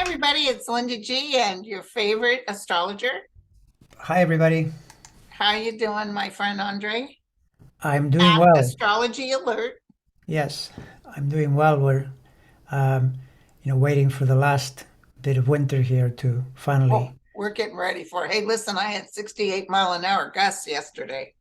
everybody, it's Linda G and your favorite astrologer. Hi, everybody. How you doing, my friend Andre? I'm doing At well. Astrology Alert. Yes, I'm doing well. We're, um, waiting for the last bit of winter here to Oh, finally. we're getting ready for it. Hey, listen, I had 68-mile-an-hour gusts yesterday.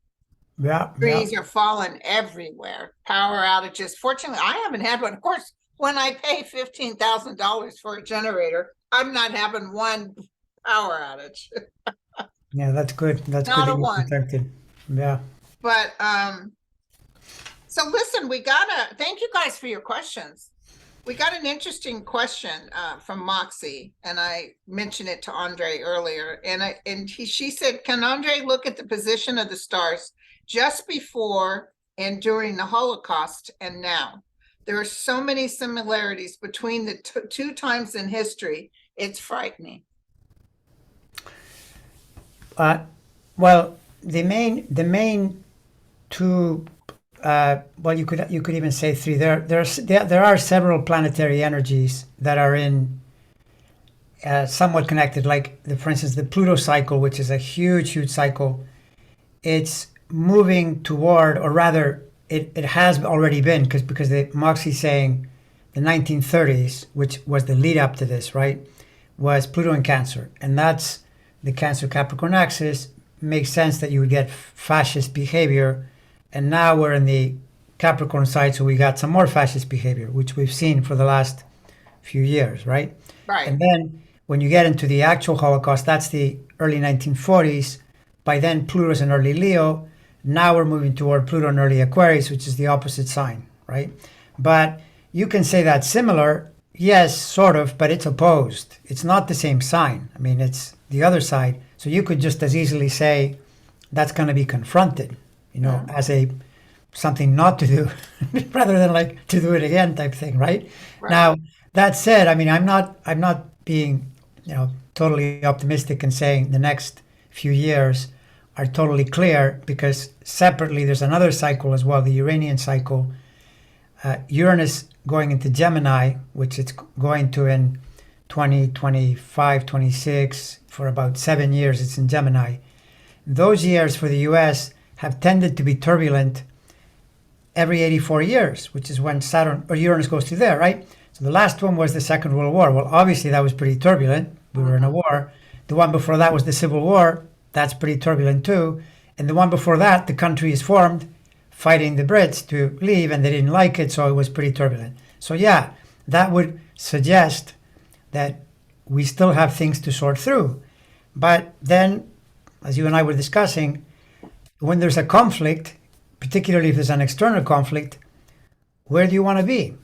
Yeah, yeah. Trees are falling everywhere. Power outages. Fortunately, I haven't had one. Of course, when I pay $15,000 for a generator, I'm not having one power outage. Yeah, that's good. That's good Not that a you're one. protected. Yeah. But so listen, we gotta thank you guys for your questions. We got an interesting question from Moxie, and I mentioned it to Andre earlier. She said, "Can Andre look at the position of the stars just before and during the Holocaust and now? There are so many similarities between the two times in history. It's frightening." Uh, well, the main two. Well, you could even say three. There are several planetary energies that are in somewhat connected. Like for instance, the Pluto cycle, which is a huge cycle. It's moving toward, or rather, it has already been because the Moxie's saying the 1930s, which was the lead up to this, right, was Pluto in Cancer, and that's the Cancer Capricorn axis. Makes sense that you would get fascist behavior, and now we're in the Capricorn side, so we got some more fascist behavior, which we've seen for the last few years, right? Right. And then when you get into the actual Holocaust, that's the early 1940s. By then, Pluto's in early Leo. Now we're moving toward Pluto in early Aquarius, which is the opposite sign, right? But you can say that's similar. Yes, sort of, but it's opposed. It's not the same sign. I mean, it's the other side. So you could just as easily say that's going to be confronted, Mhm. as a something not to do rather than like to do it again type thing, right? Right. Now, that said, I mean, I'm not being, totally optimistic and saying the next few years are totally clear because separately there's another cycle as well, the Uranian cycle. Uranus going into Gemini, which it's going to in 2025, 26 for about 7 years. It's in Gemini. Those years for the US have tended to be turbulent every 84 years, which is when Saturn or Uranus goes through there, right? So the last one was the Second World War. Well, obviously that was pretty turbulent. We were in a Mhm. war. The one before that was the Civil War. That's pretty turbulent too. And the one before that, the country is formed fighting the Brits to leave and they didn't like it, so it was pretty turbulent. So yeah, that would suggest that we still have things to sort through. But then, as you and I were discussing, when there's a conflict, particularly if there's an external conflict, where do you want to be?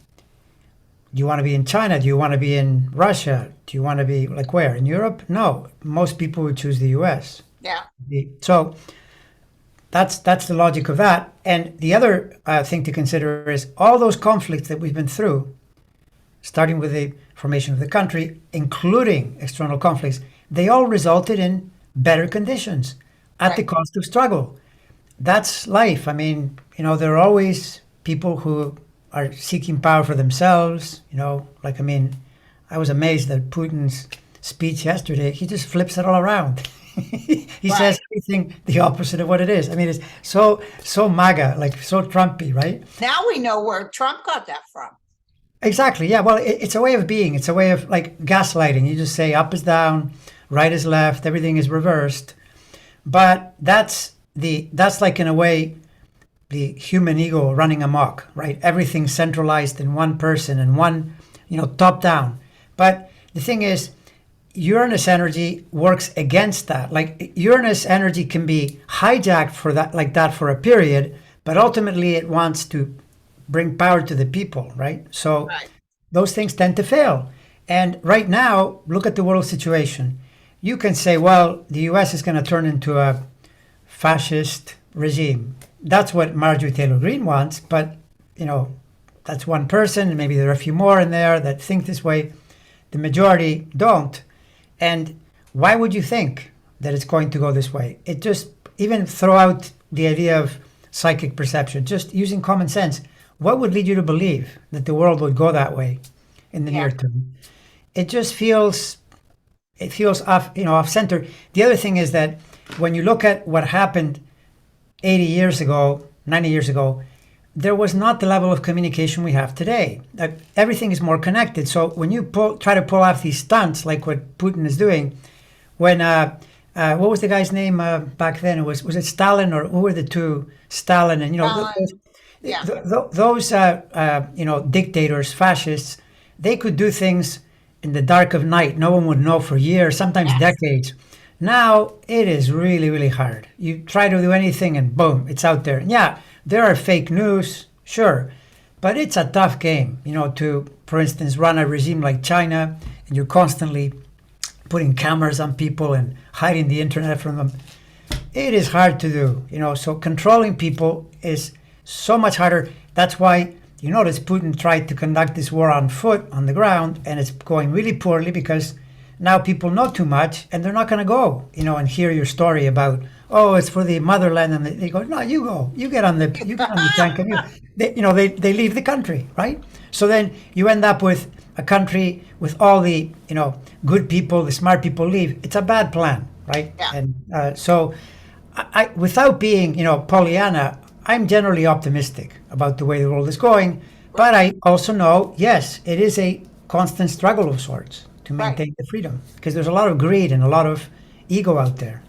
Do you want to be in China? Do you want to be in Russia? Do you want to be like where? In Europe? No. Most people would choose the US. Yeah. So that's the logic of that. And the other thing to consider is all those conflicts that we've been through, starting with the formation of the country, including external conflicts, they all resulted in better conditions at the Right. cost of struggle. That's life. I mean, there are always people who are seeking power for themselves. Like, I mean, I was amazed at Putin's speech yesterday. He just flips it all around. He says Right. everything the opposite of what it is. I mean, it's so MAGA, like so Trumpy, right? Now we know where Trump got that from. Exactly. Yeah. Well, it's a way of being. It's a way of like gaslighting. You just say up is down, right is left, everything is reversed. But that's like in a way the human ego running amok, right? Everything centralized in one person and one, top down. But the thing is, Uranus energy works against that. Like Uranus energy can be hijacked for that, like that for a period, but ultimately it wants to bring power to the people, right? So Right. those things tend to fail. And right now, look at the world situation. You can say, well, the US is going to turn into a fascist regime. That's what Marjorie Taylor Greene wants, but you know, that's one person, and maybe there are a few more in there that think this way. The majority don't. And why would you think that it's going to go this way? It just, even throw out the idea of psychic perception, just using common sense. What would lead you to believe that the world would go that way in the Yeah. near term? it just feels off, off center. The other thing is that when you look at what happened 80 years ago, 90 years ago, there was not the level of communication we have today. Everything is more connected. So when you try to pull off these stunts like what Putin is doing, when what was the guy's name back then? Was it Stalin, or who were the two? Stalin and Stalin, yeah. those dictators, fascists, they could do things in the dark of night. No one would know for years, sometimes Yes. decades. Now it is really, really hard. You try to do anything and boom, it's out there. Yeah, there are fake news, sure, but it's a tough game, to, for instance, run a regime like China, and you're constantly putting cameras on people and hiding the internet from them. It is hard to do, so controlling people is so much harder. That's why you notice Putin tried to conduct this war on foot, on the ground, and it's going really poorly because now people know too much and they're not going to go, and hear your story about, oh, it's for the motherland, and they go, no, you go, you get on the tank, and they leave the country, right? So then you end up with a country with all the good people, the smart people leave. It's a bad plan, right? Yeah. And so I without being Pollyanna, I'm generally optimistic about the way the world is going, but I also know, yes, it is a constant struggle of sorts to maintain the freedom, because there's a lot of greed and a lot of ego out there,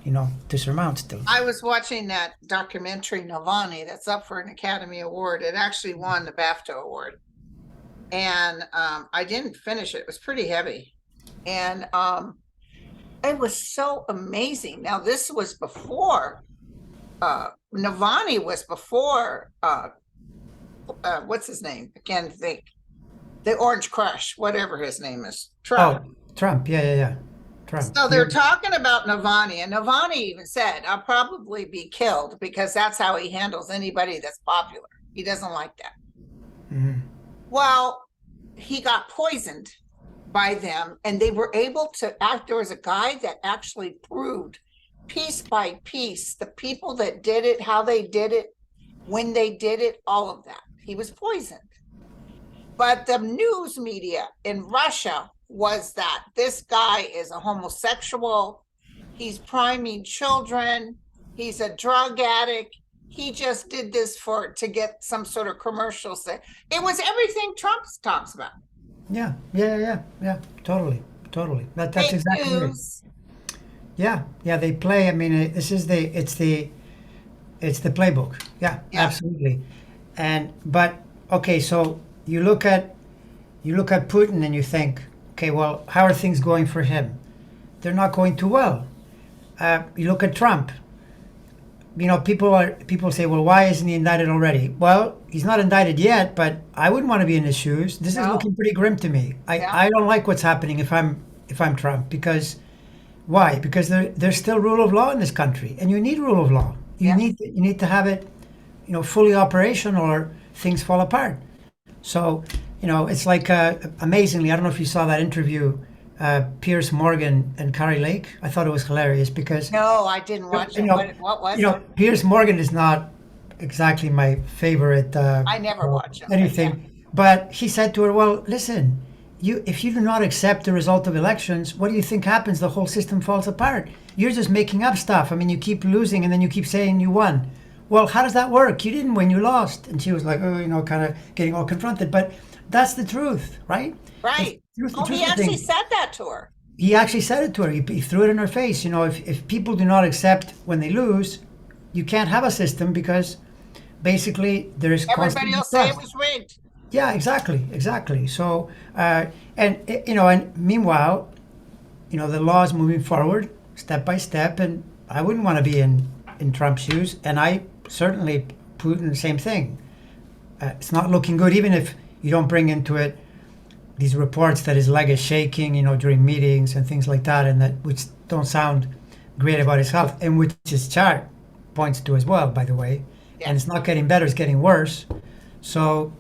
to surmount still. I was watching that documentary Navalny that's up for an Academy Award. It actually won the BAFTA award. And I didn't finish it. It was pretty heavy. And it was so amazing. Now, this was before, Navalny was before, what's his name? I can't think. The Orange Crush, whatever his name is. Trump. Oh, Trump. Yeah. Trump. So they're talking about Navalny, and Navalny even said, I'll probably be killed because that's how he handles anybody that's popular. He doesn't like that. Mm-hmm. Well, he got poisoned by them, and they were able to act. There was a guy that actually proved piece by piece the people that did it, how they did it, when they did it, all of that. He was poisoned. But the news media in Russia was that this guy is a homosexual, he's priming children, he's a drug addict, he just did this to get some sort of commercial say. It was everything Trump talks about. Yeah, totally. That's Fake exactly news. it. Yeah, they play. I mean, it's the playbook. Yeah, absolutely. But okay, so you look at Putin and you think, okay, well, how are things going for him? They're not going too well. You look at Trump. People say, well, why isn't he indicted already? Well, he's not indicted yet, but I wouldn't want to be in his shoes. This is looking pretty grim to me. I don't like what's happening if I'm Trump, because why? Because there's still rule of law in this country, and you need rule of law. You need to have it, fully operational, or things fall apart. So, it's like amazingly. I don't know if you saw that interview. Piers Morgan and Kari Lake. I thought it was hilarious because No, I didn't watch it. What was it? Piers Morgan is not exactly my favorite. I never watch him. Anything, but he said to her, "Well, listen, if you do not accept the result of elections, what do you think happens? The whole system falls apart. You're just making up stuff. I mean, you keep losing, and then you keep saying you won. Well, how does that work? You didn't win, you lost." And she was like, "Oh, kind of getting all confronted." But that's the truth, right? Right. He actually said that to her. He actually said it to her. He threw it in her face. If people do not accept when they lose, you can't have a system, because basically there is Everybody will say it was rigged. Yeah, exactly. So, and meanwhile, the law is moving forward step by step, and I wouldn't want to be in Trump's shoes, and I certainly Putin, the same thing. It's not looking good, even if you don't bring into it these reports that his leg is shaking, during meetings and things like that, and which don't sound great about his health, and which his chart points to as well, by the way. Yeah. And it's not getting better; it's getting worse. So,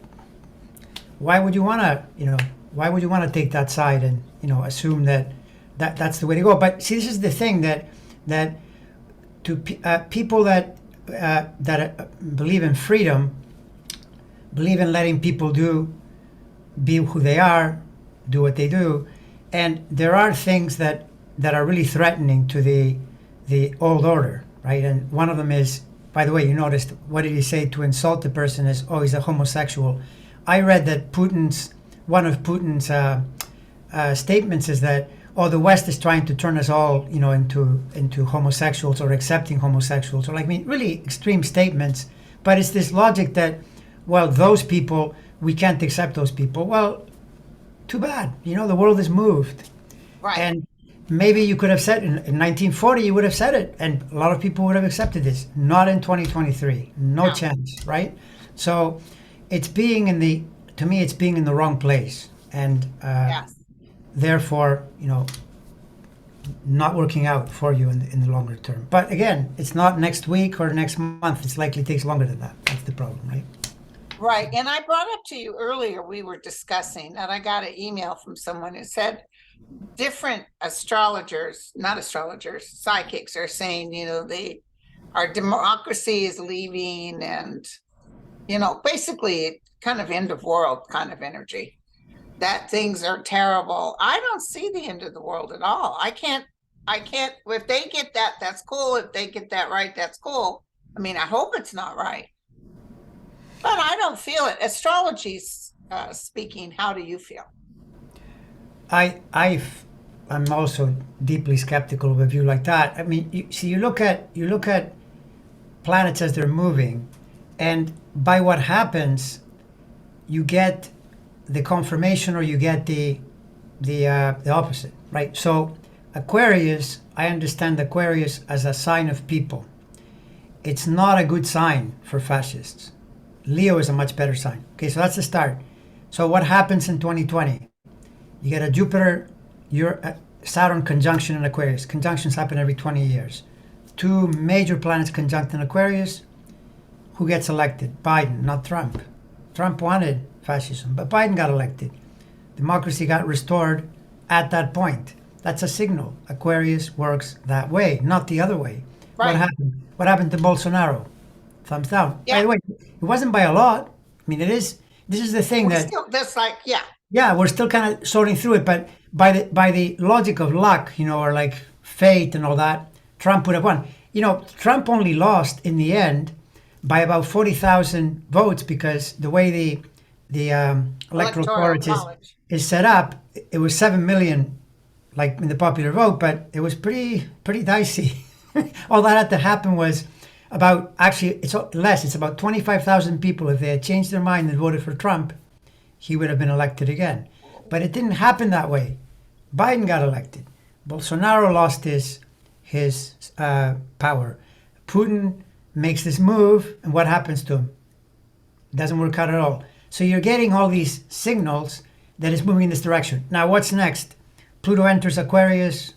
why would you want to take that side and assume that's the way to go? But see, this is the thing that to people that believe in freedom, believe in letting people be who they are, do what they do, And there are things that are really threatening to the old order, right? And one of them is, by the way, you noticed, what did he say to insult the person is, oh, he's a homosexual. I read that one of Putin's statements is that, oh, the West is trying to turn us all, into homosexuals or accepting homosexuals, or really extreme statements. But it's this logic that, well, those people, we can't accept those people. Well, too bad. The world has moved. Right. And maybe you could have said in 1940, you would have said it, and a lot of people would have accepted this. Not in 2023. No chance, right? So it's being to me, it's being in the wrong place. And Yes. therefore, not working out for you in the longer term. But again, it's not next week or next month. It's likely takes longer than that. That's the problem, right? Right. And I brought up to you earlier, we were discussing, and I got an email from someone who said different astrologers, not astrologers, psychics are saying, our democracy is leaving, and, basically kind of end of world kind of energy, that things are terrible. I don't see the end of the world at all. I can't, if they get that, that's cool. If they get that right, that's cool. I hope it's not right. But I don't feel it. Astrology's speaking. How do you feel? I'm also deeply skeptical of a view like that. You look at planets as they're moving, and by what happens, you get the confirmation or you get the opposite, right? So Aquarius, I understand Aquarius as a sign of people. It's not a good sign for fascists. Leo is a much better sign. Okay, so that's the start. So what happens in 2020? You get a Jupiter, Saturn conjunction in Aquarius. Conjunctions happen every 20 years. Two major planets conjunct in Aquarius. Who gets elected? Biden, not Trump. Trump wanted fascism, but Biden got elected. Democracy got restored at that point. That's a signal. Aquarius works that way, not the other way. Right. What happened? What happened to Bolsonaro? Thumbs down. Yeah. By the way, it wasn't by a lot. It is. This is the thing We're that. still, that's like, yeah. Yeah, we're still kind of sorting through it, but by the logic of luck, or like fate and all that, Trump would have won. Trump only lost in the end by about 40,000 votes because the way the electoral college is set up, it was 7 million, like in the popular vote, but it was pretty dicey. All that had to happen was it's less. It's about 25,000 people. If they had changed their mind and voted for Trump, he would have been elected again. But it didn't happen that way. Biden got elected. Bolsonaro lost his power. Putin makes this move, and what happens to him? It doesn't work out at all. So you're getting all these signals that it's moving in this direction. Now, what's next? Pluto enters Aquarius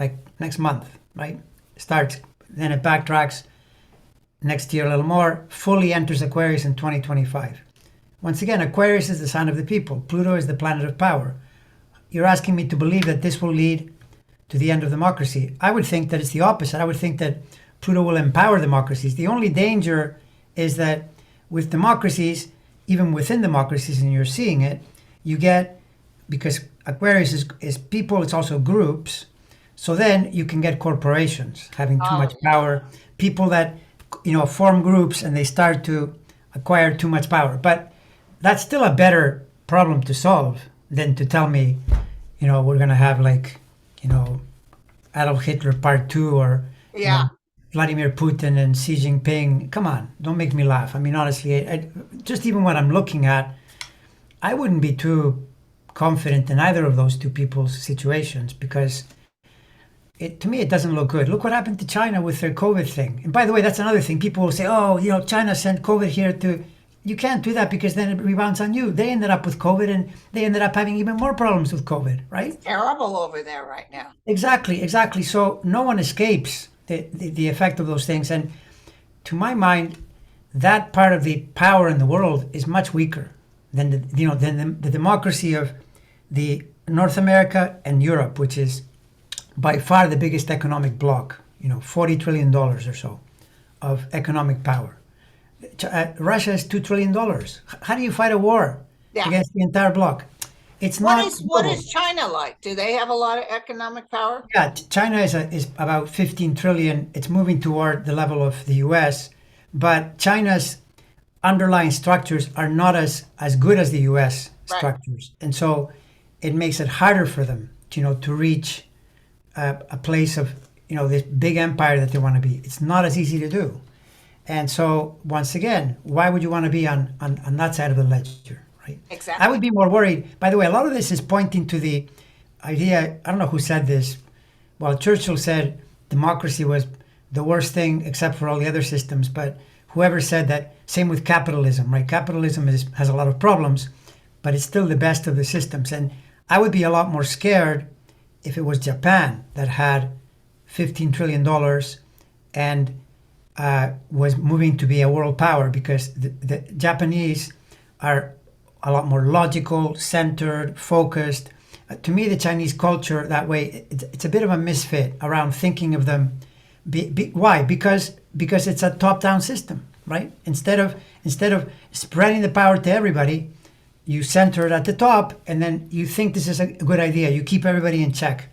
like next month, right? Starts, then it backtracks next year a little more, fully enters Aquarius in 2025. Once again, Aquarius is the sign of the people. Pluto is the planet of power. You're asking me to believe that this will lead to the end of democracy. I would think that it's the opposite. I would think that Pluto will empower democracies. The only danger is that with democracies, even within democracies, and you're seeing it, you get, because Aquarius is people, it's also groups. So then you can get corporations having too much power, people that, form groups and they start to acquire too much power. But that's still a better problem to solve than to tell me, we're going to have Adolf Hitler part 2 or Vladimir Putin and Xi Jinping. Come on, don't make me laugh. Honestly, just even what I'm looking at, I wouldn't be too confident in either of those two people's situations because to me, it doesn't look good. Look what happened to China with their COVID thing. And by the way, that's another thing. People will say, China sent COVID here to... You can't do that because then it rebounds on you. They ended up with COVID and they ended up having even more problems with COVID, right? It's terrible over there right now. Exactly. So no one escapes the effect of those things. And to my mind, that part of the power in the world is much weaker than the democracy of the North America and Europe, which is by far the biggest economic bloc, $40 trillion or so of economic power. Russia is $2 trillion. How do you fight a war against the entire bloc? It's What not is what doable. is China like? Do they have a lot of economic power? Yeah, China is about 15 trillion. It's moving toward the level of the US, but China's underlying structures are not as good as the US Right. structures. And so it makes it harder for them, to reach a place of, this big empire that they want to be. It's not as easy to do. And so once again, why would you want to be on that side of the ledger, right? I would Exactly. be more worried. By the way, a lot of this is pointing to the idea. I don't know who said this. Well, Churchill said democracy was the worst thing except for all the other systems. But whoever said that, same with capitalism, right? Capitalism has a lot of problems, but it's still the best of the systems. And I would be a lot more scared if it was Japan that had $15 trillion and was moving to be a world power, because the Japanese are a lot more logical, centered, focused. To me, the Chinese culture that way, it's a bit of a misfit around thinking of them. Why? Because it's a top-down system, right? Instead of spreading the power to everybody, you center it at the top, and then you think this is a good idea. You keep everybody in check.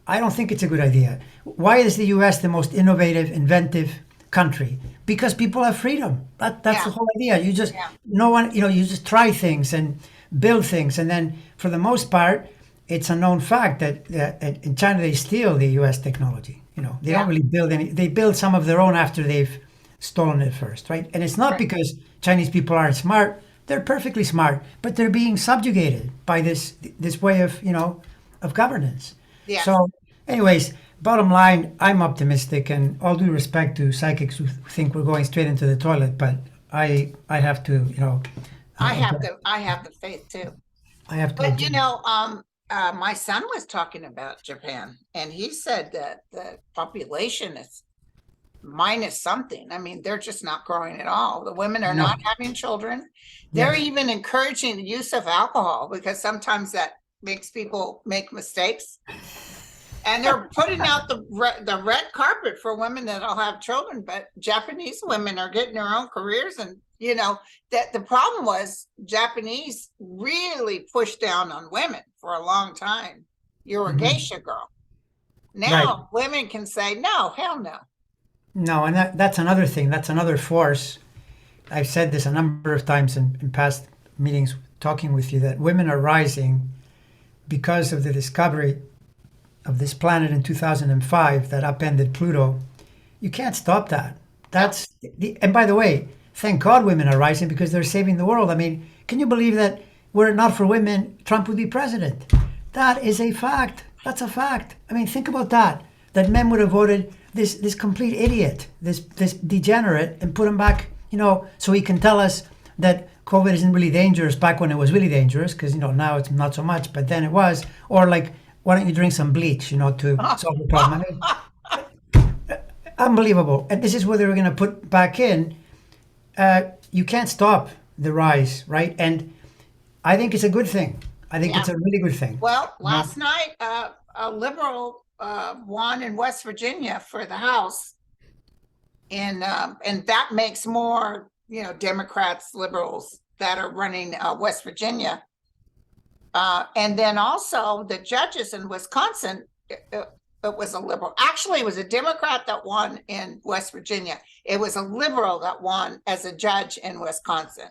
I don't think it's a good idea. Why is the U.S. the most innovative, inventive country? Because people have freedom. That's the Yeah. whole idea. You just Yeah. no one, you just try things and build things, and then for the most part, it's a known fact that in China they steal the U.S. technology. They don't Yeah. really build any. They build some of their own after they've stolen it first, right? And it's not Right. because Chinese people aren't smart. They're perfectly smart, but they're being subjugated by this way of governance. Yes. So, anyways, bottom line, I'm optimistic, and all due respect to psychics who think we're going straight into the toilet, but I have to, I have the faith too. I have to. But my son was talking about Japan, and he said that the population is minus something. I mean, they're just not growing at all. The women are No. not having children. They're Yes. even encouraging the use of alcohol because sometimes that makes people make mistakes. And they're putting out the red carpet for women that'll have children, but Japanese women are getting their own careers. And that the problem was Japanese really pushed down on women for a long time. You're a Mhm. geisha girl. Right. Now women can say no, hell no. No, and that's another thing. That's another force. I've said this a number of times in past meetings talking with you, that women are rising because of the discovery of this planet in 2005 that upended Pluto. You can't stop that. And by the way, thank God women are rising because they're saving the world. I mean, can you believe that were it not for women, Trump would be president? That is a fact. That's a fact. I mean, think about that. That men would have voted this complete idiot, this degenerate, and put him back, so he can tell us that COVID isn't really dangerous back when it was really dangerous, because now it's not so much, but then it was. Or like, why don't you drink some bleach, to solve the problem? I mean, unbelievable. And this is what they were going to put back in. You can't stop the rise, right? And I think it's a good thing. I think it's a really good thing. Well, last night, a liberal won in West Virginia for the House, and that makes more, Democrats, liberals that are running West Virginia, and then also the judges in Wisconsin. It was a liberal. Actually, it was a Democrat that won in West Virginia. It was a liberal that won as a judge in Wisconsin.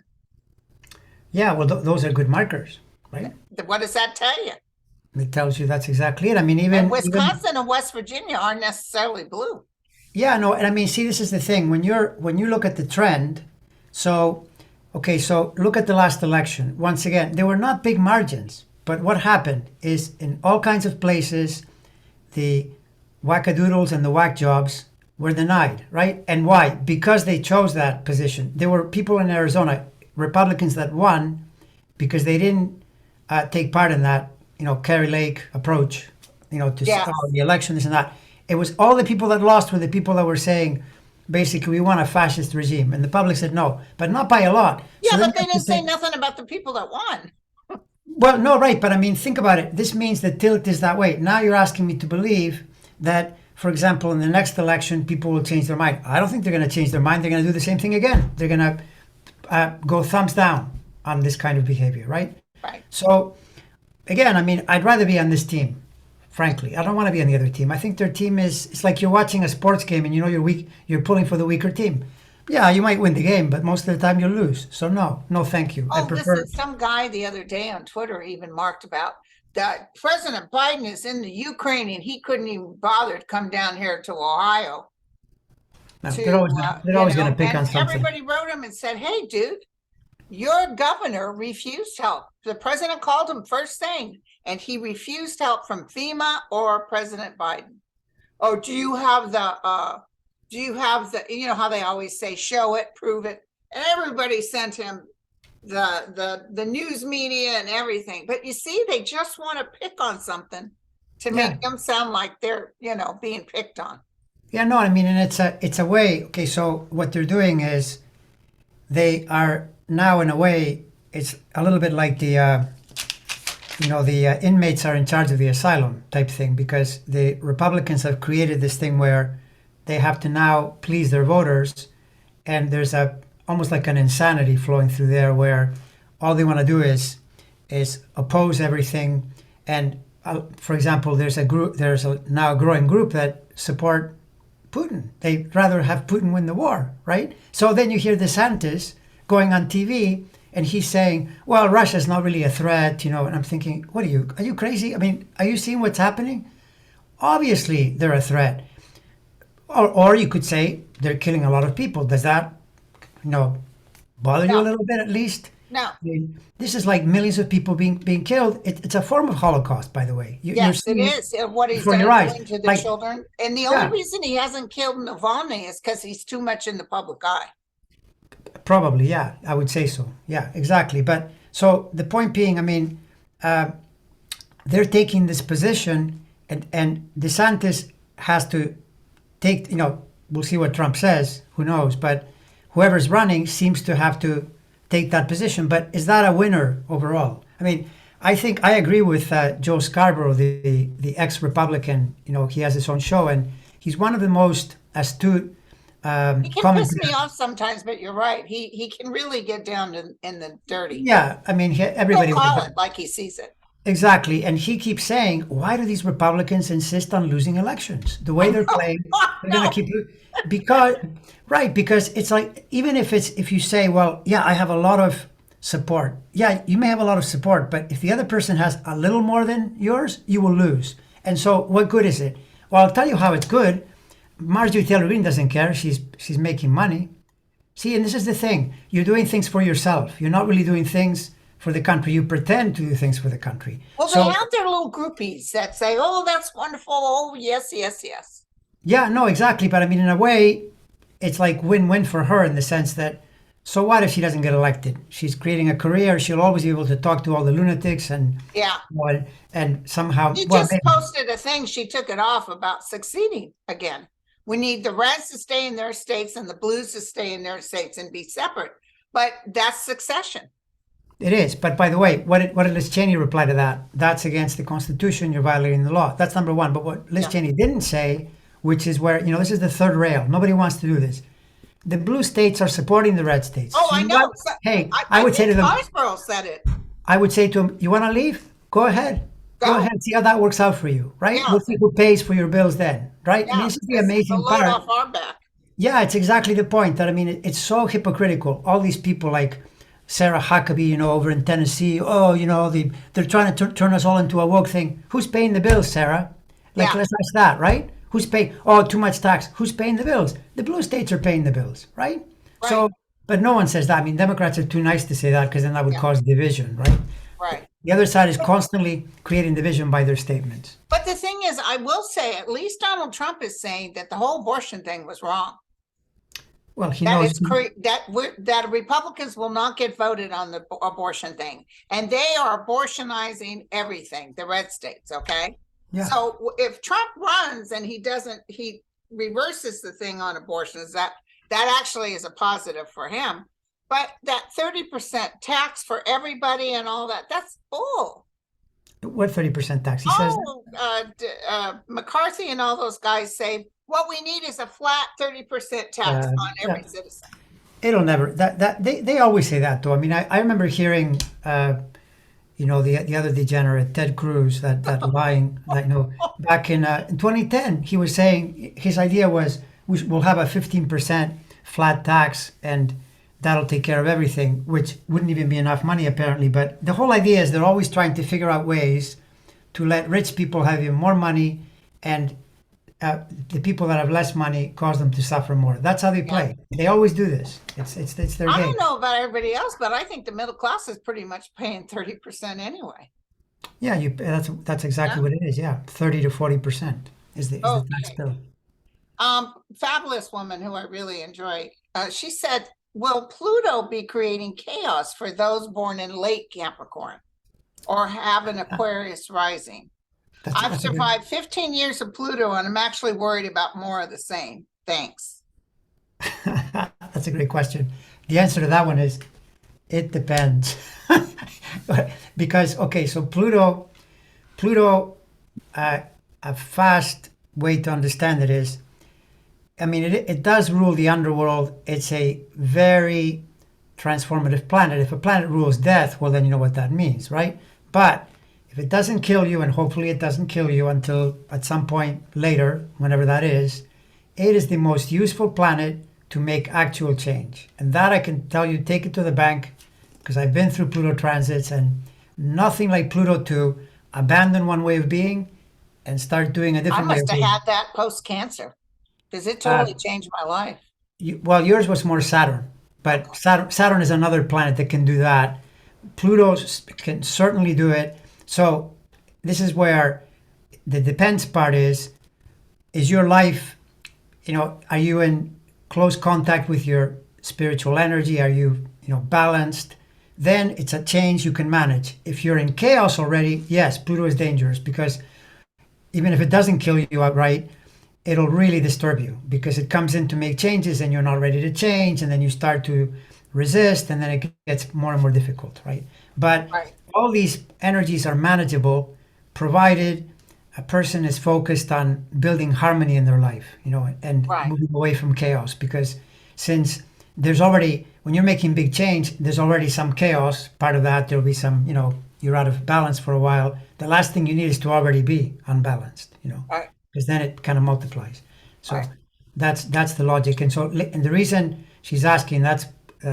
Yeah, well, those are good markers, right? What does that tell you? It tells you that's exactly it. I mean, And even Wisconsin and West Virginia aren't necessarily blue. yeah, no, and I mean, see, this is the thing. When you look at the trend, so look at the last election. Once again, there were not big margins, but what happened is in all kinds of places, the wackadoodles and the whack jobs were denied, right? And why? Because they chose that position. There were people in Arizona, Republicans, that won because they didn't take part in that, Kerry Lake approach, to Yes. the election, this and that. It was all the people that lost were the people that were saying, basically, we want a fascist regime. And the public said no, but not by a lot. Yeah, So then but they you have to didn't say think, nothing about the people that won. well, no, right. But I mean, think about it. This means the tilt is that way. Now you're asking me to believe that, for example, in the next election, people will change their mind. I don't think they're going to change their mind. They're going to do the same thing again. They're going to go thumbs down on this kind of behavior, right? Right. So again, I mean, I'd rather be on this team. Frankly, I don't want to be on the other team. I think their team is. It's like you're watching a sports game and you know you're weak. You're pulling for the weaker team. Yeah, you might win the game, but most of the time you'll lose. So no, no, thank you. I Oh, prefer. listen, some guy the other day on Twitter even marked about that President Biden is in the Ukraine and he couldn't even bother to come down here to Ohio No, to, they're always going to pick and on something. everybody wrote him and said, hey, dude, your governor refused help. The president called him first thing, and he refused help from FEMA or President Biden. Oh, do you have the, you know how they always say, show it, prove it. And everybody sent him the news media and everything. But you see, they just want to pick on something to make them sound like they're, being picked on. Yeah, no, I mean, and it's a way. Okay, so what they're doing is they are now, in a way, it's a little bit like the inmates are in charge of the asylum type thing, because the Republicans have created this thing where they have to now please their voters, and there's almost like an insanity flowing through there where all they want to do is oppose everything. And for example, there's now a growing group that support Putin. They'd rather have Putin win the war, right? So then you hear DeSantis going on TV and he's saying, well, Russia's not really a threat, and I'm thinking, are you crazy? I mean, are you seeing what's happening? Obviously they're a threat. Or you could say they're killing a lot of people. Does that, bother you a little bit at least? No. I mean, this is like millions of people being killed. It's a form of Holocaust, by the way. Yes, it is. What he's doing to the children. And the only reason he hasn't killed Navalny is because he's too much in the public eye. Probably, yeah, I would say so. Yeah, exactly. But so the point being, I mean, they're taking this position, and DeSantis has to take, we'll see what Trump says, who knows, but whoever's running seems to have to take that position. But is that a winner overall? I mean, I think I agree with Joe Scarborough, the ex-Republican. He has his own show, and he's one of the most astute. He can piss me off sometimes, but you're right. He can really get down in the dirty. Yeah, I mean, everybody will call it like he sees it. Exactly, and he keeps saying, "Why do these Republicans insist on losing elections? The way they're playing, they're going to keep because it's like, even if you say, well, yeah, I have a lot of support. Yeah, you may have a lot of support, but if the other person has a little more than yours, you will lose. And so, what good is it? Well, I'll tell you how it's good. Marjorie Taylor Greene doesn't care. She's making money. See, and this is the thing. You're doing things for yourself. You're not really doing things for the country. You pretend to do things for the country. Well, they have their little groupies that say, oh, that's wonderful. Oh, yes, yes, yes. Yeah, no, exactly. But I mean, in a way, it's like win-win for her in the sense that, so what if she doesn't get elected? She's creating a career. She'll always be able to talk to all the lunatics and and somehow. She just posted a thing. She took it off about succeeding again. We need the reds to stay in their states and the blues to stay in their states and be separate. But that's succession. It is. But by the way, what did Liz Cheney reply to that? That's against the Constitution. You're violating the law. That's number one. But what Liz Cheney didn't say, which is where, this is the third rail. Nobody wants to do this. The blue states are supporting the red states. Oh, so I know. Hey, I would say to them. Harrisburg said it. I would say to them, you want to leave? Go ahead. Go ahead, see how that works out for you, right? Yeah. We'll see who pays for your bills then, right? Yeah, I mean, this is the amazing part. Off our back. Yeah, it's exactly the point. That I mean, it's so hypocritical. All these people like Sarah Huckabee, over in Tennessee. Oh, they're trying to turn us all into a woke thing. Who's paying the bills, Sarah? Let's ask that, right? Who's paying? Oh, too much tax. Who's paying the bills? The blue states are paying the bills, right? So, but no one says that. I mean, Democrats are too nice to say that because then that would cause division, right? Right. The other side is constantly creating division by their statements. But the thing is, I will say, at least Donald Trump is saying that the whole abortion thing was wrong. Well, he knows that Republicans will not get voted on the abortion thing, and they are abortionizing everything. The red states, okay. Yeah. So if Trump runs and he reverses the thing on abortions, that actually is a positive for him. But that 30% tax for everybody and all that's bull. What 30% tax? He says McCarthy and all those guys say what we need is a flat 30% tax on every citizen. It'll never. They always say that though. I mean, I remember hearing the other degenerate, Ted Cruz, that lying, back in 2010, he was saying his idea was we'll have a 15% flat tax and that'll take care of everything, which wouldn't even be enough money apparently. But the whole idea is they're always trying to figure out ways to let rich people have even more money, and the people that have less money cause them to suffer more. That's how they play. They always do this. It's their I game. don't know about everybody else, but I think the middle class is pretty much paying 30% anyway. Yeah, that's exactly Yeah. what it is. Yeah, 30 to 40% is the tax Okay. bill. Fabulous woman who I really enjoy. She said, "Will Pluto be creating chaos for those born in late Capricorn or have an Aquarius rising? I've That's a good. survived 15 years of Pluto and I'm actually worried about more of the same. Thanks." That's a great question. The answer to that one is it depends. Because okay, so Pluto, a fast way to understand it is, I mean, it does rule the underworld. It's a very transformative planet. If a planet rules death, well, then you know what that means, right? But if it doesn't kill you, and hopefully it doesn't kill you until at some point later, whenever that is, it is the most useful planet to make actual change. And that I can tell you, take it to the bank, because I've been through Pluto transits, and nothing like Pluto to abandon one way of being and start doing a I different way must of have being. had that post cancer because it Uh, totally changed my life. well, yours was more Saturn, but Okay. Saturn is another planet that can do that. Pluto can certainly do it. So this is where the depends part is your life, are you in close contact with your spiritual energy? Are you balanced? Then it's a change you can manage. If you're in chaos already, yes, Pluto is dangerous, because even if it doesn't kill you outright, it'll really disturb you because it comes in to make changes and you're not ready to change, and then you start to resist, and then it gets more and more difficult, right? But Right. all these energies are manageable provided a person is focused on building harmony in their life, and Right. moving away from chaos. Because since there's already, when you're making big change, there's already some chaos. Part of that, there'll be some, you're out of balance for a while. The last thing you need is to already be unbalanced, Right. because then it kind of multiplies. So Right. that's the logic. And the reason she's asking, that's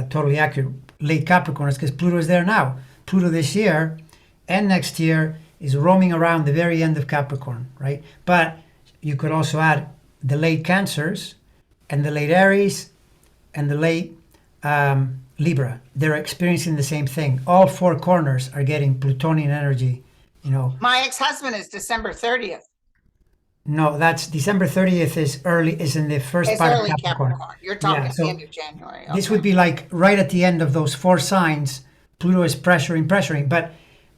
totally accurate. Late Capricorn is because Pluto is there now. Pluto this year and next year is roaming around the very end of Capricorn, right? But you could also add the late Cancers and the late Aries and the late Libra. They're experiencing the same thing. All four corners are getting Plutonian energy. My ex-husband is December 30th. No, that's December 30th is in the first It's part of early Capricorn. Capricorn. You're Yeah, talking the so end of January. this Okay. would be like right at the end of those four signs. Pluto is pressuring. But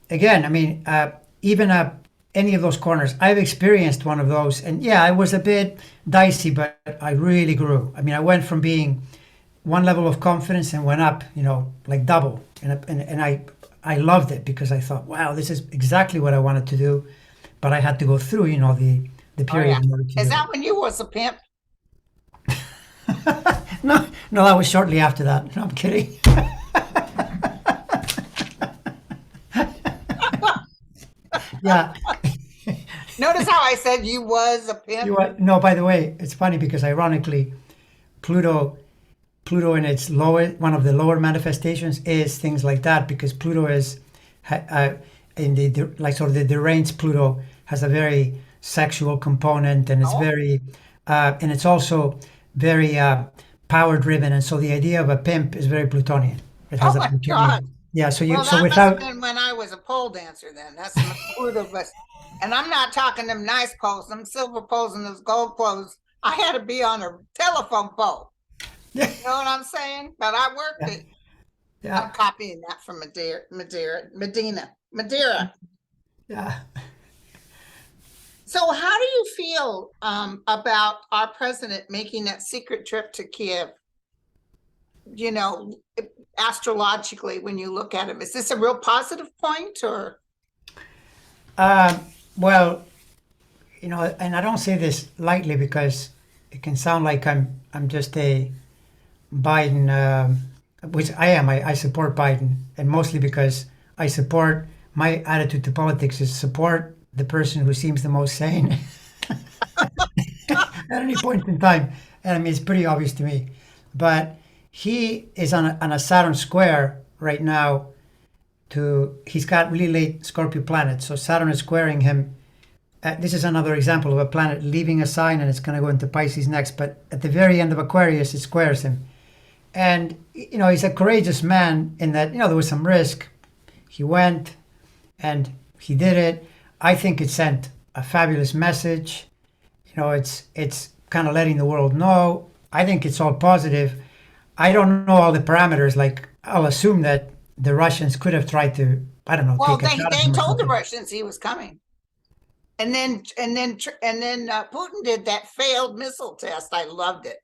again, I mean, even any of those corners, I've experienced one of those, and yeah, I was a bit dicey, but I really grew. I mean, I went from being one level of confidence and went up, like double, and I loved it because I thought, wow, this is exactly what I wanted to do, but I had to go through, the Oh, yeah. period in order to Is do that when you was a pimp? it. No, that was shortly after that. No, I'm kidding. Yeah. Notice how I said you was a pimp? No, by the way, it's funny because ironically, Pluto in its one of the lower manifestations is things like that, because Pluto is in like sort of the deranged Pluto has a very sexual component, and it's Oh, very and it's also very power driven, and so the idea of a pimp is very Plutonian. It has oh a my God. Plutonian. Yeah, Well, so that must have without. been when I was a pole dancer then. That's my Pluto was. And I'm not talking them nice poles, them silver poles and those gold poles. I had to be on a telephone pole. You know what I'm saying? But I worked Yeah, it. I'm yeah, copying that from Madeira. yeah. So, how do you feel about our president making that secret trip to Kiev? You know, astrologically, when you look at him, is this a real positive point or? Um, well, and I don't say this lightly because it can sound like I'm just a Biden, which I am. I support Biden, and mostly because I support my attitude to politics is support the person who seems the most sane at any point in time. And I mean, it's pretty obvious to me. But he is on a Saturn square right now. He's got really late Scorpio planet, so Saturn is squaring him. This is another example of a planet leaving a sign, and it's going to go into Pisces next. But at the very end of Aquarius, it squares him. And he's a courageous man in that there was some risk. He went and he did it. I think it sent a fabulous message. It's kind of letting the world know. I think it's all positive. I don't know all the parameters. Like, I'll assume that the Russians could have tried to, I don't know, Well, take a shot at they him or told the something. Russians he was coming. And then Putin did that failed missile test. I loved it.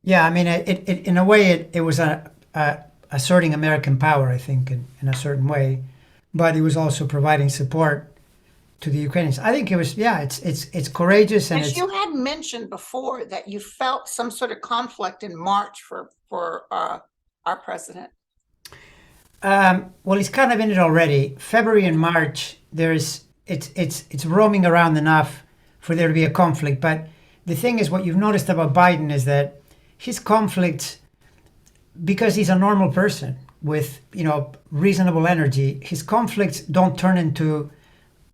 Yeah, I mean, it in a way, it was asserting American power, I think, in a certain way, but it was also providing support to the Ukrainians. I think it was, yeah, it's courageous and As it's you had mentioned before that you felt some sort of conflict in March for our president. well, he's kind of in it already. February and March, it's roaming around enough for there to be a conflict. But the thing is, what you've noticed about Biden is that his conflicts, because he's a normal person with reasonable energy, his conflicts don't turn into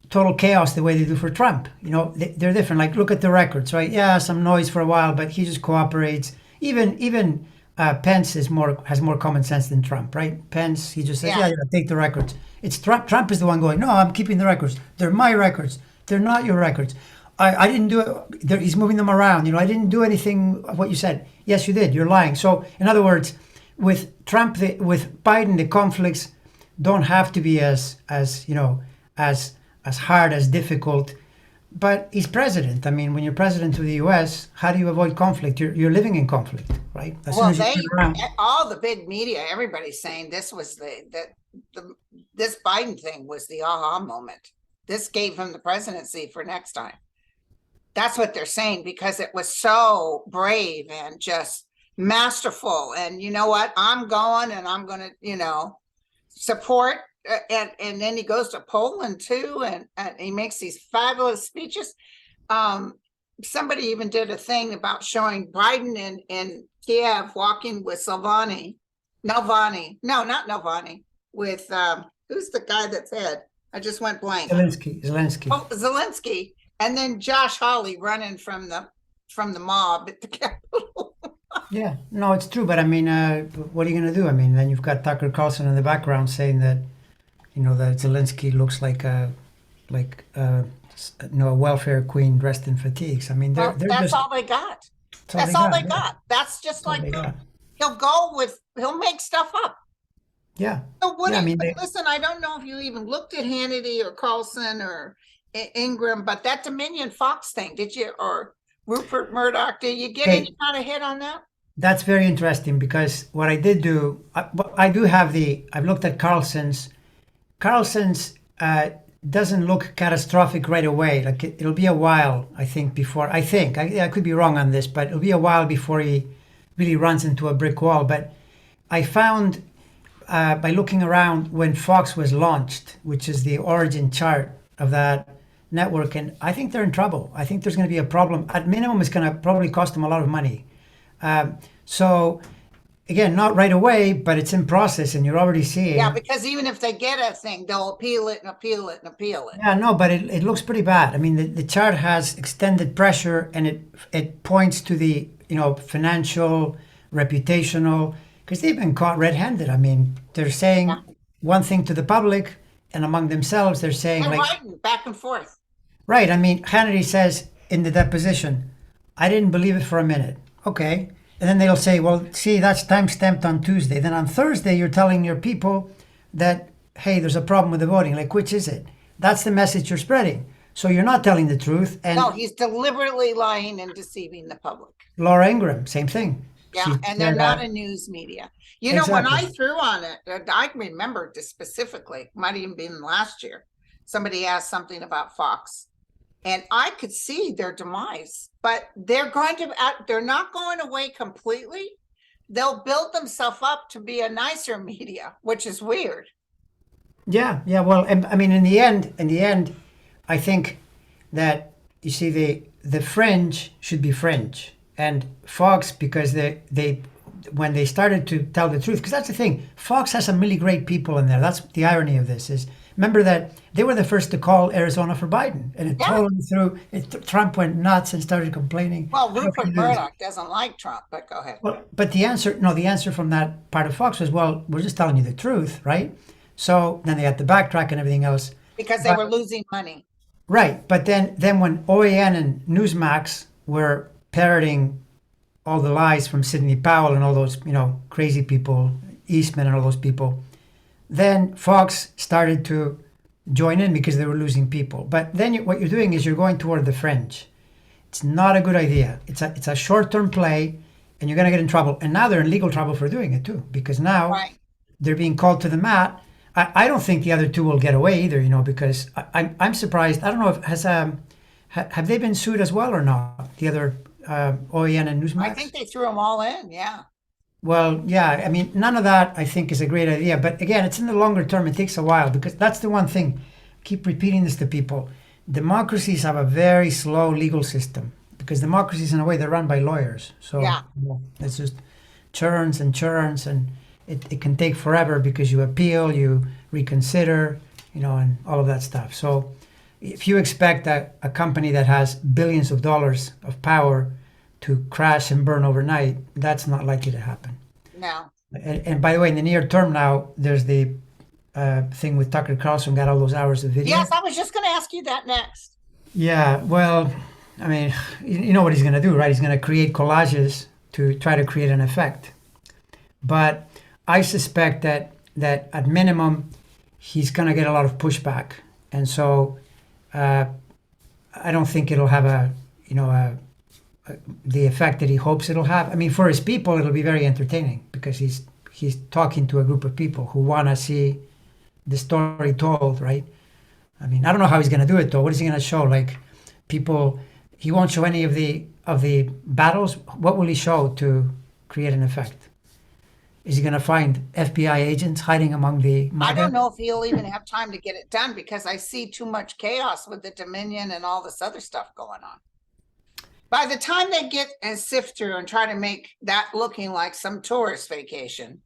total chaos the way they do for Trump. They're different. Like, look at the records, right? Yeah, some noise for a while, but he just cooperates. Even Pence has more common sense than Trump, right? Pence, he just says, Yeah. yeah, take the records. It's Trump. Trump is the one going, no, I'm keeping the records. They're my records. They're not your records. I didn't do it. He's moving them around. I didn't do anything of what you said. Yes, you did. You're lying. So, in other words, with Trump, with Biden, the conflicts don't have to be as hard, as difficult. But he's president. I mean, when you're president of the U.S., how do you avoid conflict? You're living in conflict, right? As soon Well, as you turn around. all the big media, everybody's saying this was this Biden thing was the aha moment. This gave him the presidency for next time. That's what they're saying, because it was so brave and just masterful. And you know what? I'm going and I'm going to, support. And then he goes to Poland too. And he makes these fabulous speeches. Somebody even did a thing about showing Biden in Kiev walking with Navalny. No, not Navalny. With who's the guy that's head? I just went blank. Zelensky. Oh, Zelensky, and then Josh Hawley running from the mob at the Capitol. Yeah, no, it's true. But I mean, what are you going to do? I mean, then you've got Tucker Carlson in the background saying that, that Zelensky looks like a welfare queen dressed in fatigues. I mean, they're That's just all they got. that's That's all they yeah. got. That's just That's all like they got. he'll make stuff up. Yeah. So Yeah, I mean, listen, I don't know if you even looked at Hannity or Carlson or Ingram, but that Dominion Fox thing, did you, or Rupert Murdoch, did you get any kind of hit on that? that's very interesting because what I did do, I do have I've looked at Carlson's. Carlson's doesn't look catastrophic right away. Like it'll be a while, I think, before, I could be wrong on this, but it'll be a while before he really runs into a brick wall. But I found by looking around when Fox was launched, which is the origin chart of that network, and I think they're in trouble. I think there's going to be a problem. At minimum, it's going to probably cost them a lot of money. So again, not right away, but it's in process, and you're already seeing. Yeah, because even if they get a thing, they'll appeal it and appeal it and appeal it. Yeah, no, but it looks pretty bad. I mean, the chart has extended pressure, and it points to the financial, reputational, because they've been caught red-handed. I mean, they're saying one thing to the public, and among themselves, they're saying And like, Biden, back and forth. right. I mean, Hannity says in the deposition, I didn't believe it for a minute. Okay. And then they'll say, well, see, that's time stamped on Tuesday. Then on Thursday, you're telling your people that, hey, there's a problem with the voting. Like, which is it? That's the message you're spreading. So you're not telling the truth. And No, he's deliberately lying and deceiving the public. Laura Ingraham, same thing. Yeah, and they're not a news media. You know, when I threw on it, I remember this specifically, might even been last year. Somebody asked something about Fox. And I could see their demise, but they're not going away completely. They'll build themselves up to be a nicer media, which is weird. Yeah. Well, and, I mean, in the end, I think that you see the fringe should be fringe, and Fox, because they when they started to tell the truth, because that's the thing, Fox has some really great people in there. That's the irony of this is. Remember that they were the first to call Arizona for Biden, and it Yeah. totally threw. Trump went nuts and started complaining. Well, How can Rupert you do this? Murdoch doesn't like Trump, but go ahead. Well, but the answer, no, the answer from that part of Fox was, well, we're just telling you the truth, right? So then they had to backtrack and everything else. Because they But were losing money. right, but then when OAN and Newsmax were parroting all the lies from Sidney Powell and all those crazy people, Eastman and all those people, then Fox started to join in because they were losing people. But then what you're doing is you're going toward the fringe. It's not a good idea. It's a short-term play, and you're going to get in trouble. And now they're in legal trouble for doing it too, because now Right. they're being called to the mat. I don't think the other two will get away either, because I'm surprised. I don't know if have they been sued as well or not? The other OEN and I Newsmax. think they threw them all in. Yeah. Well, yeah. I mean, none of that I think is a great idea. But again, it's in the longer term. It takes a while because that's the one thing. Keep repeating this to people. Democracies have a very slow legal system because democracies, in a way, they're run by lawyers. So Yeah. it's just churns and churns, and it can take forever because you appeal, you reconsider, and all of that stuff. So if you expect a company that has billions of dollars of power to crash and burn overnight, that's not likely to happen. No. And by the way, in the near term now, there's the thing with Tucker Carlson got all those hours of video. Yes, I was just going to ask you that next. Yeah, well, I mean, you know what he's going to do, right? He's going to create collages to try to create an effect. But I suspect that at minimum, he's going to get a lot of pushback, and so I don't think it'll have the effect that he hopes it'll have. I mean, for his people, it'll be very entertaining because he's talking to a group of people who want to see the story told, right? I mean, I don't know how he's going to do it though. What is he going to show? Like people, he won't show any of the battles. What will he show to create an effect? Is he going to find FBI agents hiding among the I MAGA? don't know if he'll even have time to get it done because I see too much chaos with the Dominion and all this other stuff going on. By the time they get and sift through and try to make that looking like some tourist vacation,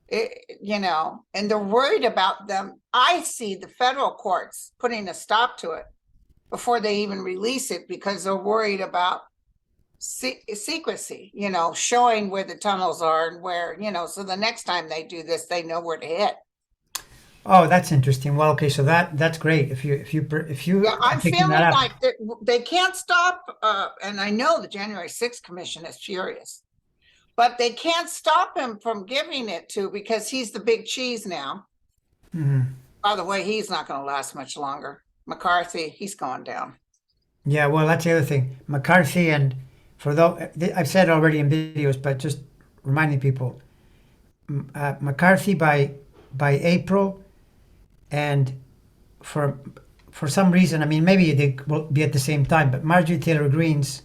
and they're worried about them. I see the federal courts putting a stop to it before they even release it because they're worried about secrecy, showing where the tunnels are and where, so the next time they do this, they know where to hit. Oh, that's interesting. Well, okay, so that's great. If you Yeah, I'm are picking feeling that up. like they can't stop, and I know the January 6th commission is furious, but they can't stop him from giving it to because he's the big cheese now. By the way, he's not going to last much longer. McCarthy, he's going down. Yeah, well, that's the other thing. McCarthy, and for though I've said already in videos, but just reminding people, McCarthy by April, and for some reason, I mean, maybe they will be at the same time, but Marjorie Taylor Greene's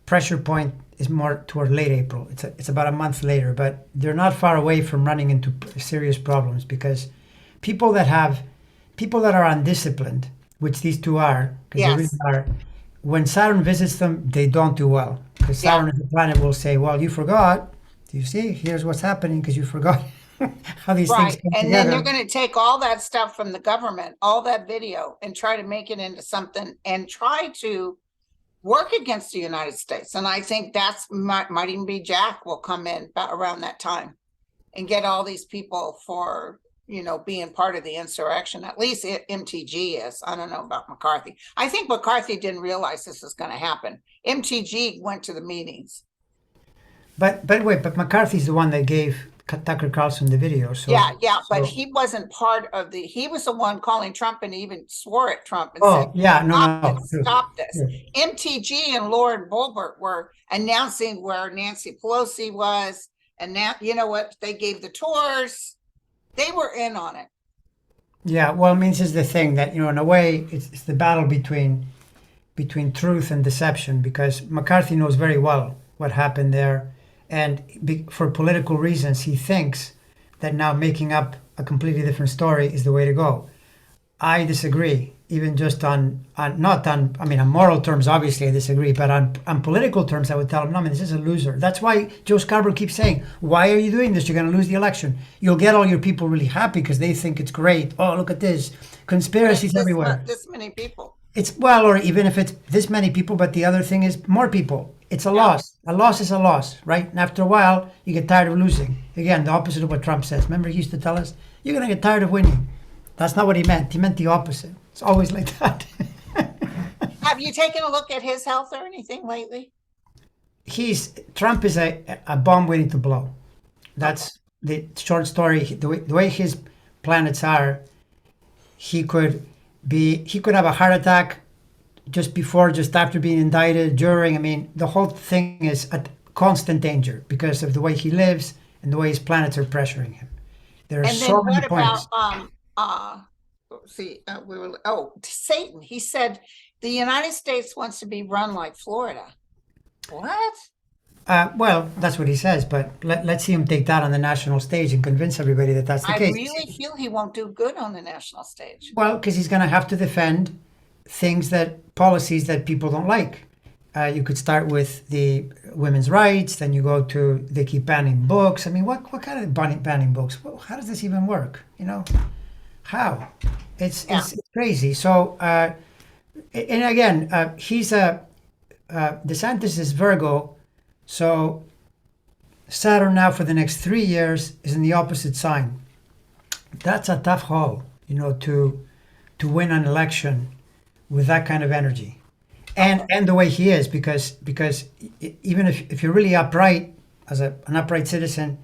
pressure point is more toward late April. It's about a month later, but they're not far away from running into serious problems because people that are undisciplined, which these two are, because they Yes. really are, when Saturn visits them, they don't do well. Because Saturn as a planet will say, well, you forgot. Do you see? Here's what's happening because you forgot how these things Right. come And together. then they're going to take all that stuff from the government, all that video, and try to make it into something and try to work against the United States. And I think that's might even be Jack will come in about around that time and get all these people for, being part of the insurrection. At least MTG is. I don't know about McCarthy. I think McCarthy didn't realize this was going to happen. MTG went to the meetings. But wait, but McCarthy's the one that gave Tucker Carlson the video. So Yeah, but so- he wasn't part of he was the one calling Trump and even swore at Trump and Oh said, yeah, no, stop this. Sure. MTG and Lauren Boebert were announcing where Nancy Pelosi was, and now, you know what, they gave the tours. They were in on it. Yeah, well, I mean, this is the thing that in a way, it's the battle between truth and deception because McCarthy knows very well what happened there, and for political reasons, he thinks that now making up a completely different story is the way to go. I disagree, even just not on, I mean, on moral terms, obviously I disagree, but on political terms, I would tell him, no, I mean, this is a loser. That's why Joe Scarborough keeps saying, why are you doing this? You're going to lose the election. You'll get all your people really happy because they think it's great. Oh, look at this. Conspiracies everywhere. This many people. It's, well, or even if it's this many people, but the other thing is more people. It's a Yeah. loss. A loss is a loss, right? And after a while, you get tired of losing. Again, the opposite of what Trump says. Remember, he used to tell us, you're going to get tired of winning. That's not what he meant. He meant the opposite. It's always like that. Have you taken a look at his health or anything lately? Trump is a bomb waiting to blow. That's the short story. The way his planets are, he could have a heart attack just before, just after being indicted, during. I mean, the whole thing is at constant danger because of the way he lives and the way his planets are pressuring him. There are And so then many what points. about Satan. He said the United States wants to be run like Florida. What? Well, that's what he says, but let's see him take that on the national stage and convince everybody that that's the I case. really feel he won't do good on the national stage. Well, because he's going to have to defend policies that people don't like. You could start with the women's rights, then you go to they keep banning books. I mean, what kind of banning books? Well, how does this even work? You know, how? It's crazy. So, and again, DeSantis is Virgo, so Saturn now for the next 3 years is in the opposite sign. That's a tough haul, you know, to win an election with that kind of energy. And the way he is, because even if you're really upright as an upright citizen,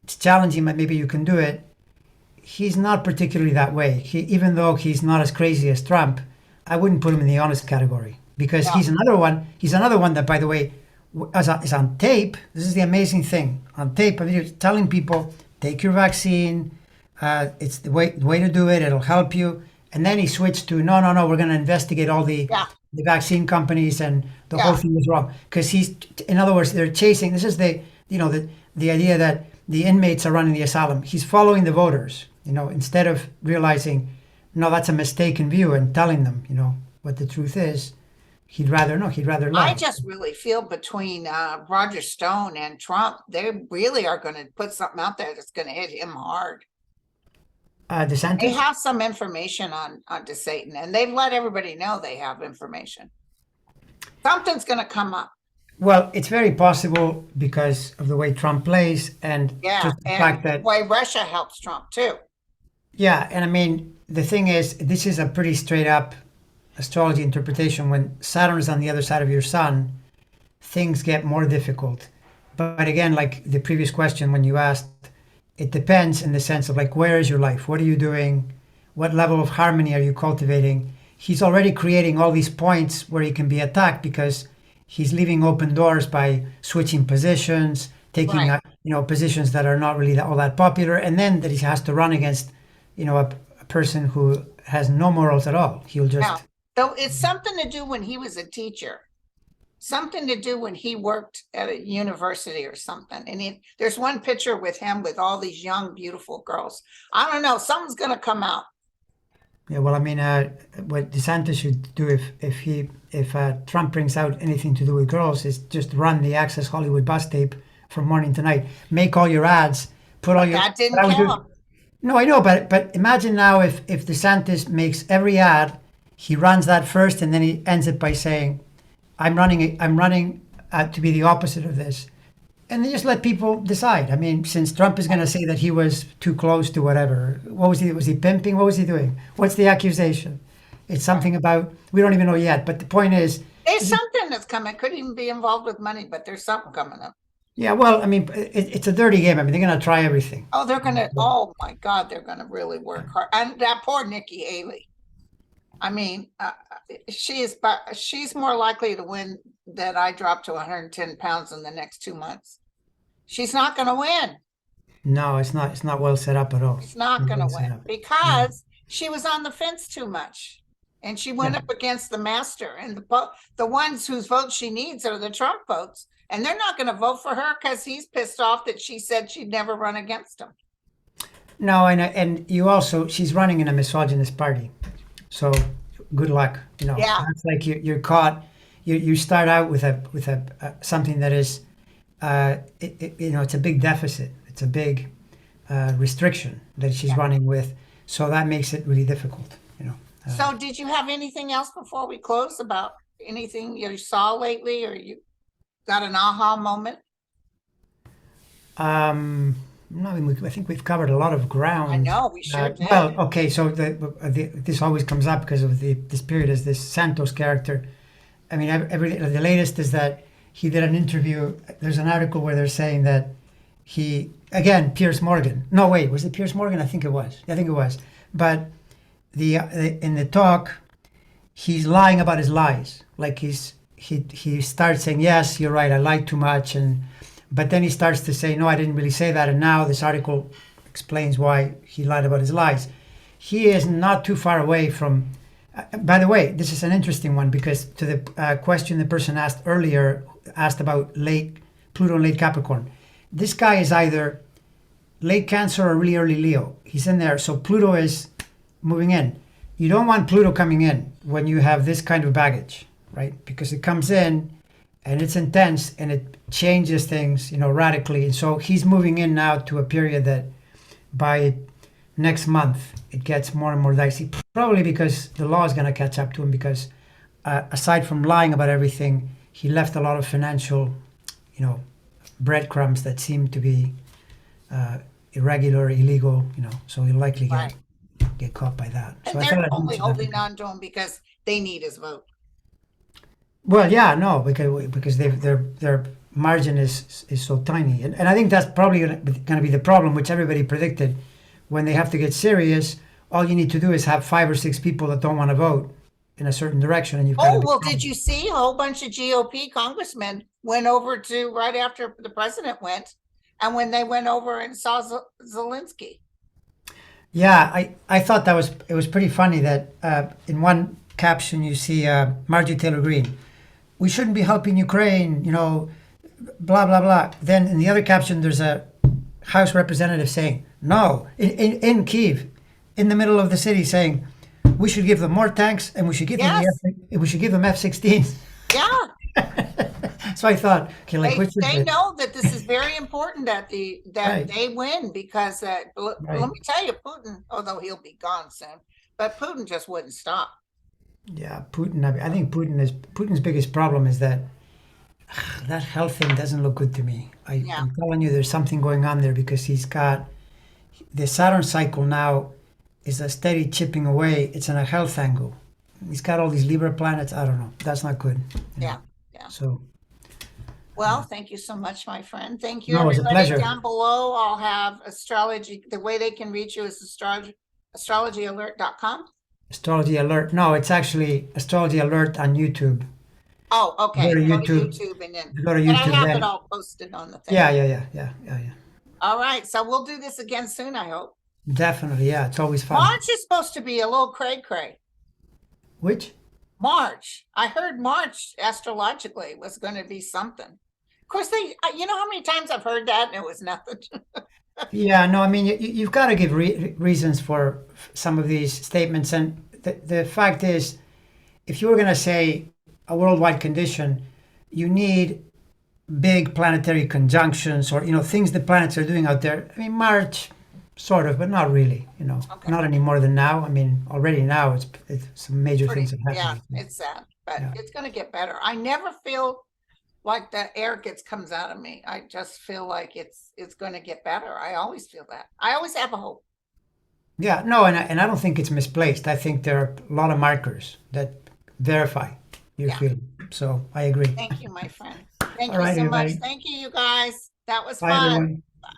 it's challenging, but maybe you can do it. He's not particularly that way. Even though he's not as crazy as Trump, I wouldn't put him in the honest category because he's another one. He's another one that, by the way, is on tape. This is the amazing thing on tape. I mean, telling people take your vaccine. It's the way to do it. It'll help you. And then he switched to no. We're going to investigate all the vaccine companies, and the whole thing was wrong because in other words, they're chasing. This is the idea that the inmates are running the asylum. He's following the voters, you know, instead of realizing, no, that's a mistaken view and telling them, you know, what the truth is. He'd rather lie. I just really feel between Roger Stone and Trump, they really are going to put something out there that's going to hit him hard. DeSantis? They have some information on DeSatan, and they've let everybody know they have information. Something's going to come up. Well, it's very possible because of the way Trump plays and just the fact that the way Russia helps Trump too. Yeah, and I mean, the thing is, this is a pretty straight up astrology interpretation. When Saturn is on the other side of your sun, things get more difficult. But again, like the previous question when you asked, it depends in the sense of like, where is your life? What are you doing? What level of harmony are you cultivating? He's already creating all these points where he can be attacked because he's leaving open doors by switching positions, taking positions that are not really all that popular, and then that he has to run against, you know, a person who has no morals at all. He'll just. So it's something to do when he was a teacher, something to do when he worked at a university or something. And there's one picture with him with all these young, beautiful girls. I don't know. Something's going to come out. Yeah, well, I mean, what DeSantis should do if Trump brings out anything to do with girls is just run the Access Hollywood bus tape from morning to night. Make all your ads. Put all your. That didn't count. No, I know, but imagine now if DeSantis makes every ad, he runs that first, and then he ends it by saying, "I'm running to be the opposite of this," and they just let people decide. I mean, since Trump is going to say that he was too close to whatever, what was he? Was he pimping? What was he doing? What's the accusation? It's something about we don't even know yet. But the point is, there's something that's coming. Could even be involved with money, but there's something coming up. Yeah, well, I mean, it's a dirty game. I mean, they're going to try everything. Oh, they're going to. Oh my God, they're going to really work hard. And that poor Nikki Haley. I mean, she's more likely to win that I drop to 110 pounds in the next 2 months. She's not going to win. No, it's not. It's not well set up at all. It's not going to win because she was on the fence too much, and she went up against the master. And the ones whose votes she needs are the Trump votes, and they're not going to vote for her because he's pissed off that she said she'd never run against him. No, and you also, she's running in a misogynist party, so good luck. Yeah, That's like you're caught. You start out with a something that is, it's a big deficit. It's a big restriction that she's yeah. running with, so that makes it really difficult. So did you have anything else before we close about anything you saw lately, or you got an aha moment? No, I mean, I think we've covered a lot of I ground. know, we sure did. Well, okay, so this always comes up because of this period as this Santos character. I mean, the latest is that he did an interview. There's an article where they're saying that he, again, Piers Morgan. No, wait, was it Piers Morgan? I think it was. I think it was. But in the talk, he's lying about his lies. Like he starts saying, "Yes, you're right. I lied too much," but then he starts to say, "No, I didn't really say that." And now this article explains why he lied about his lies. He is not too far away from. By the way, this is an interesting one because to the question the person asked earlier, asked about late Pluto and late Capricorn. This guy is either late Cancer or really early Leo. He's in there. So Pluto is moving in. You don't want Pluto coming in when you have this kind of baggage, right? Because it comes in and it's intense and it changes things, radically. And so he's moving in now to a period that by next month it gets more and more dicey. Probably because the law is going to catch up to him because aside from lying about everything, he left a lot of financial, breadcrumbs that seem to be irregular, illegal, so he'll likely Right. get caught by that. And So I they're thought I'd only mention that. holding on to him because they need his vote. Well, yeah, no, because their margin is so tiny, and I think that's probably going to be the problem, which everybody predicted. When they have to get serious, all you need to do is have 5 or 6 people that don't want to vote in a certain direction, and you've got a Oh, big well, problem. did you see a whole bunch of GOP congressmen went over to right after the president went, and when they went over and saw Zelensky? Yeah, I thought it was pretty funny that in one caption you see Marjorie Taylor Greene, we shouldn't be helping Ukraine, blah blah blah. Then in the other caption there's a House representative saying, no, in Kiev, in the middle of the city, saying we should give them more tanks and we should give them Yes, we should give them F-16s. yeah. So I thought, okay, like They which is they it? know that this is very important that Right, they win because let right. me tell you, Putin, although he'll be gone soon, but Putin just wouldn't stop. Yeah, Putin. I think Putin's biggest problem is that that health thing doesn't look good to me. Yeah, I'm telling you, there's something going on there because he's got the Saturn cycle now is a steady chipping away. It's in a health angle. He's got all these Libra planets. I don't know. That's not good. yeah, yeah. So Well, thank you so much, my friend. Thank you, no, it's a everybody. pleasure. Down below, I'll have astrology. The way they can reach you is astrologyalert.com. Astrology alert. No, it's actually astrology alert on YouTube. Oh, Go okay. to Go to YouTube. YouTube and then, Go to but I YouTube have it then. all posted on the thing. Yeah. All right. So we'll do this again soon, I hope. Definitely. Yeah, it's always fun. March is supposed to be a little cray-cray. Which? March. I heard March astrologically was going to be something. Of course, you know how many times I've heard that and it was nothing. Yeah, no, I mean, you've got to give reasons for some of these statements. And the fact is, if you were going to say a worldwide condition, you need big planetary conjunctions or, things the planets are doing out there. I mean, March, sort of, but not really, Okay. not any more than now. I mean, already now it's some major things have Yeah, happened. it's sad, but Yeah. it's going to get better. I never feel like the air comes out of me. I just feel like it's going to get better. I always feel that. I always have a hope. Yeah, no, and I don't think it's misplaced. I think there are a lot of markers that verify your Yeah. feeling. So I agree. Thank you, my friend. Thank All you right, so much. everybody. Thank you, you guys. That was Bye, fun. everyone.